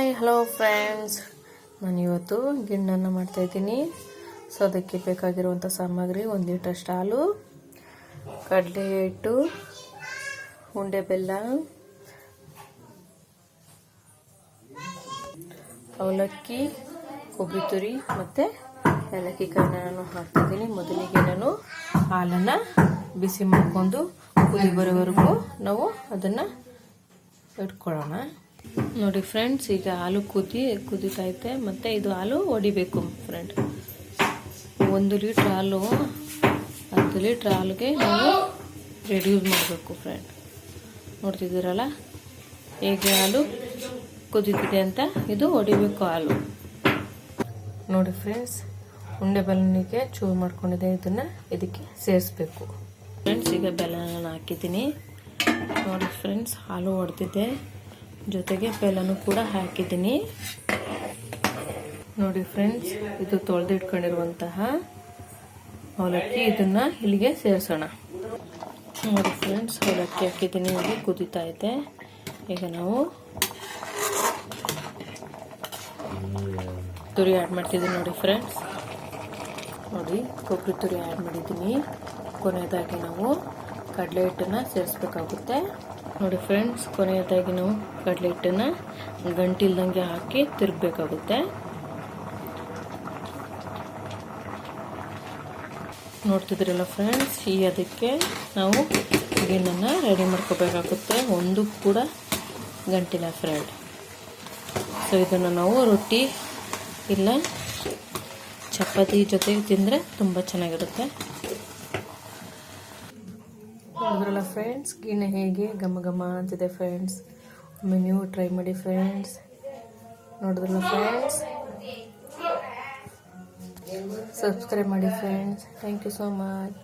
Hi hello friends, ನಾನಿವತ್ತು ಗಿಣ್ಣನ್ನು ಮಾಡ್ತಾಯಿದ್ದೀನಿ. So ಅದಕ್ಕೆ ಬೇಕಾಗಿರುವಂಥ ಸಾಮಗ್ರಿ 1 ಲೀಟರ್ ಹಾಲು, ಕಡಲೆ ಹಿಟ್ಟು, ಉಂಡೆ ಬೆಲ್ಲ, ಅವಲಕ್ಕಿ, ಕೊಬ್ಬರಿ ತುರಿ ಮತ್ತು ಏಲಕ್ಕಿ ಕಾಳನ್ನ ನಾನು ಹಾಕ್ತಿದ್ದೀನಿ. ಮೊದಲಿಗೆ ನಾನು ಹಾಲನ್ನು ಬಿಸಿ ಮಾಡಿಕೊಂಡು ಕುದಿ ಬರೋವರೆಗೂ ನಾವು ಅದನ್ನು ಇಟ್ಕೊಳ್ಳೋಣ. ನೋಡಿ ಫ್ರೆಂಡ್ಸ್, ಈಗ ಹಾಲು ಕುದೀತೈತೆ ಮತ್ತು ಇದು ಹಾಲು ಹೊಡಿಬೇಕು ಫ್ರೆಂಡ್. 1 ಲೀಟ್ರ್ ಹಾಲು 10 ಲೀಟ್ರ್ ಹಾಲಿಗೆ ನಾವು ರೆಡ್ಯೂಸ್ ಮಾಡಬೇಕು ಫ್ರೆಂಡ್. ನೋಡ್ತಿದ್ದೀರಲ್ಲ ಹೇಗೆ ಹಾಲು ಕುದೀತಿದೆ ಅಂತ. ಇದು ಹೊಡಿಬೇಕು ಹಾಲು. ನೋಡಿ ಫ್ರೆಂಡ್ಸ್, ಉಂಡೆ ಬೆಲ್ಲನಿಗೆ ಚೂರು ಮಾಡ್ಕೊಂಡಿದ್ದೆ, ಇದನ್ನು ಇದಕ್ಕೆ ಸೇರಿಸ್ಬೇಕು ಫ್ರೆಂಡ್ಸ್. ಈಗ ಬೆಲ್ಲ ನಾನು ಹಾಕಿದ್ದೀನಿ. ನೋಡಿ ಫ್ರೆಂಡ್ಸ್, ಹಾಲು ಹೊಡೆದಿದ್ದೆ, ಜೊತೆಗೆ ಬೆಲ್ಲನೂ ಕೂಡ ಹಾಕಿದ್ದೀನಿ. ನೋಡಿ ಫ್ರೆಂಡ್ಸ್, ಇದು ತೊಳೆದಿಟ್ಕೊಂಡಿರುವಂತಹ ಅವಲಕ್ಕಿ, ಇದನ್ನು ಇಲ್ಲಿಗೆ ಸೇರಿಸೋಣ. ನೋಡಿ ಫ್ರೆಂಡ್ಸ್, ಅವಲಕ್ಕಿ ಹಾಕಿದ್ದೀನಿ, ಇಲ್ಲಿ ಕುದೀತಾ ಇದೆ. ಈಗ ನಾವು ತುರಿ ಆ್ಯಡ್ ಮಾಡ್ತಿದ್ದೀನಿ. ನೋಡಿ ಫ್ರೆಂಡ್ಸ್, ನೋಡಿ ಕೊಬ್ಬರಿ ತುರಿ ಆ್ಯಡ್ ಮಾಡಿದ್ದೀನಿ. ಕೊನೆಯದಾಗಿ ನಾವು ಕಡಲೆ ಹಿಟ್ಟನ್ನು ಸೇರಿಸ್ಬೇಕಾಗುತ್ತೆ. ನೋಡಿ ಫ್ರೆಂಡ್ಸ್, ಕೊನೆಯದಾಗಿ ನಾವು ಕಡಲೆ ಹಿಟ್ಟನ್ನು ಗಂಟಿಲ್ದಂಗೆ ಹಾಕಿ ತಿರುಗಬೇಕಾಗುತ್ತೆ. ನೋಡ್ತಿದ್ರಲ್ಲ ಫ್ರೆಂಡ್ಸ್, ಅದಕ್ಕೆ ನಾವು ಗಿಣ್ಣನ್ನು ರೆಡಿ ಮಾಡ್ಕೋಬೇಕಾಗುತ್ತೆ. ಒಂದು ಕೂಡ ಗಂಟಿಲ್ಲ ಫ್ರೆಂಡ್. ಸೊ ಇದನ್ನು ನಾವು ರೊಟ್ಟಿ ಇಲ್ಲ ಚಪಾತಿ ಜೊತೆಗೆ ತಿಂದರೆ ತುಂಬ ಚೆನ್ನಾಗಿರುತ್ತೆ. ನೋಡಿದ್ರಲ್ಲ ಫ್ರೆಂಡ್ಸ್, ಗಿಣ್ಣೆ ಹೇಗೆ ಘಮ ಘಮ ಅಂತಿದೆ ಫ್ರೆಂಡ್ಸ್. ಒಮ್ಮೆ ನೀವು ಟ್ರೈ ಮಾಡಿ ಫ್ರೆಂಡ್ಸ್. ನೋಡಿದ್ರಲ್ಲ ಫ್ರೆಂಡ್ಸ್, ಸಬ್ಸ್ಕ್ರೈಬ್ ಮಾಡಿ friends. Thank you so much.